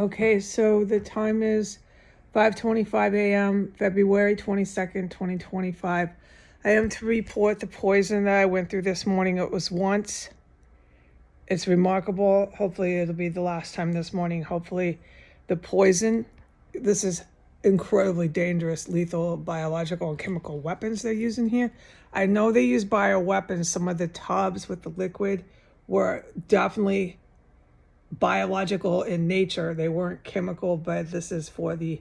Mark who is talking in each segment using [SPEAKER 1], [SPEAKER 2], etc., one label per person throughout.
[SPEAKER 1] Okay, so the time is 5:25 a.m., February 22nd, 2025. I am to report the poison that I went through this morning. It was once. It's remarkable. Hopefully it'll be the last time this morning. Hopefully the poison, this is incredibly dangerous, lethal, biological and chemical weapons they're using here. I know they use bioweapons. Some of the tubs with the liquid were definitely biological in nature. They weren't chemical, but this is for the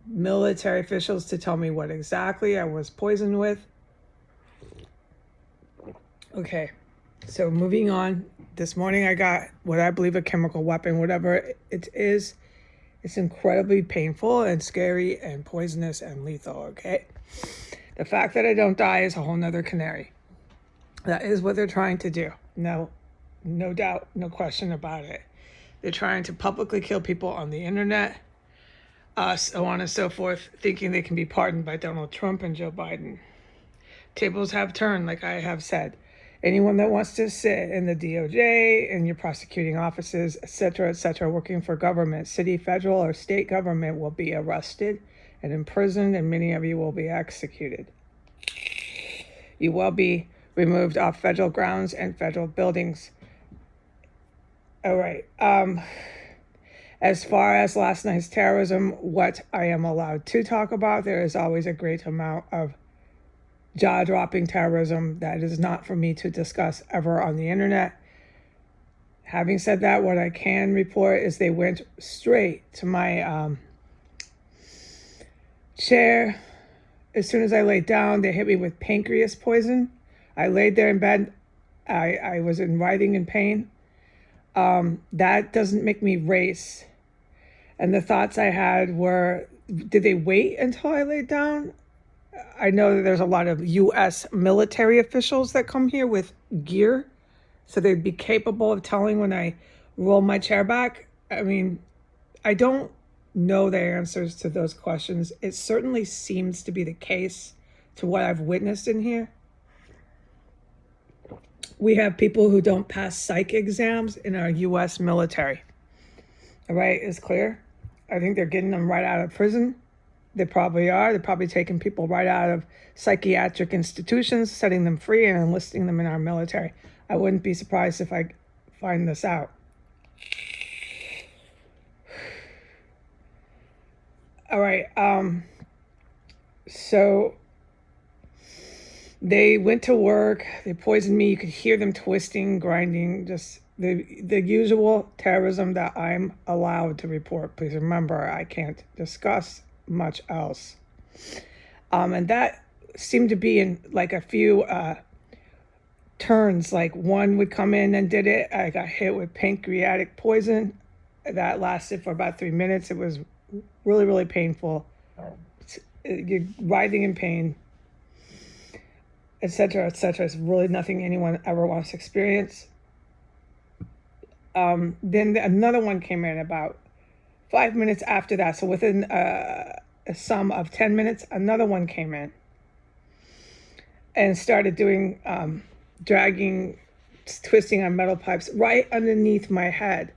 [SPEAKER 1] military officials to tell me what exactly I was poisoned with. Okay, so moving on. This morning I got what I believe a chemical weapon, whatever it is. It's incredibly painful and scary and poisonous and lethal, okay? The fact that I don't die is a whole nother canary. That is what they're trying to do. No doubt, no question about it. They're trying to publicly kill people on the internet, so on and so forth, thinking they can be pardoned by Donald Trump and Joe Biden. Tables have turned, like I have said. Anyone that wants to sit in the DOJ, in your prosecuting offices, etc., working for government, city, federal, or state government will be arrested and imprisoned, and many of you will be executed. You will be removed off federal grounds and federal buildings. All right. As far as last night's terrorism, what I am allowed to talk about, there is always a great amount of jaw-dropping terrorism that is not for me to discuss ever on the internet. Having said that, what I can report is they went straight to my chair. As soon as I laid down, they hit me with pancreas poison. I laid there in bed. I was in writhing in pain. That doesn't make me race. And the thoughts I had were, did they wait until I laid down? I know that there's a lot of U.S. military officials that come here with gear, so they'd be capable of telling when I roll my chair back. I mean, I don't know the answers to those questions. It certainly seems to be the case to what I've witnessed in here. We have people who don't pass psych exams in our U.S. military. All right, it's clear. I think they're getting them right out of prison. They probably are. They're probably taking people right out of psychiatric institutions, setting them free and enlisting them in our military. I wouldn't be surprised if I find this out. All right. So they went to work. They poisoned me. You could hear them twisting, grinding, just the usual terrorism that I'm allowed to report. Please remember, I can't discuss much else. And that seemed to be in like a few turns. Like one would come in and did it. I got hit with pancreatic poison. That lasted for about 3 minutes. It was really, really painful. You're writhing in pain, etc., etc. It's really nothing anyone ever wants to experience. Then another one came in about 5 minutes after that. So within a sum of 10 minutes, another one came in and started doing dragging, twisting on metal pipes right underneath my head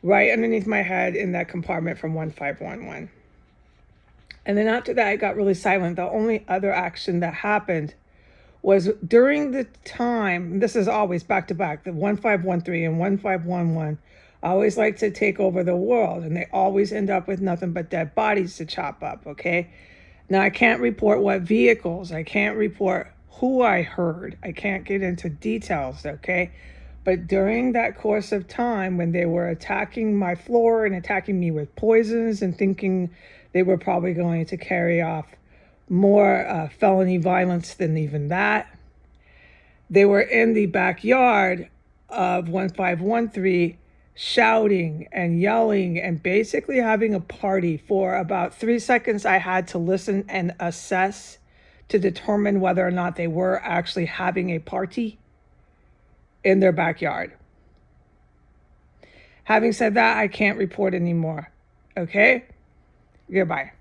[SPEAKER 1] in that compartment from 1511. And then after that, it got really silent. The only other action that happened was during the time, this is always back to back, the 1513 and 1511 always like to take over the world, and they always end up with nothing but dead bodies to chop up, okay? Now, I can't report what vehicles, I can't report who I heard, I can't get into details, okay? But during that course of time, when they were attacking my floor and attacking me with poisons and thinking they were probably going to carry off more felony violence than even that, they were in the backyard of 1513 shouting and yelling and basically having a party. For about 3 seconds, I had to listen and assess to determine whether or not they were actually having a party in their backyard. Having said that, I can't report anymore. Okay? Goodbye.